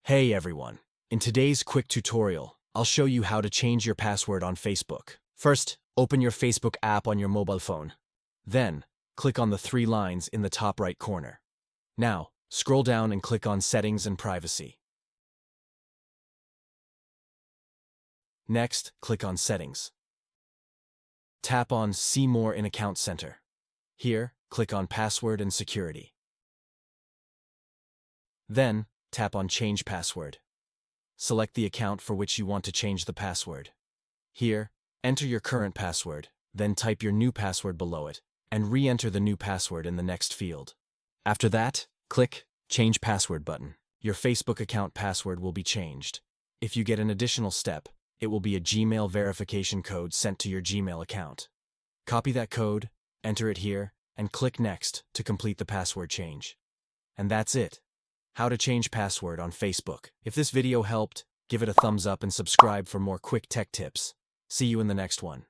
Hey everyone! In today's quick tutorial, I'll show you how to change your password on Facebook. First, open your Facebook app on your mobile phone. Then, click on the three lines in the top right corner. Now, scroll down and click on Settings and Privacy. Next, click on Settings. Tap on See More in Account Center. Here, click on Password and Security. Then, tap on Change Password. Select the account for which you want to change the password. Here, enter your current password, then type your new password below it, and re-enter the new password in the next field. After that, click Change Password button. Your Facebook account password will be changed. If you get an additional step, it will be a Gmail verification code sent to your Gmail account. Copy that code, enter it here, and click Next to complete the password change. And that's it. How to change password on Facebook. If this video helped, give it a thumbs up and subscribe for more quick tech tips. See you in the next one.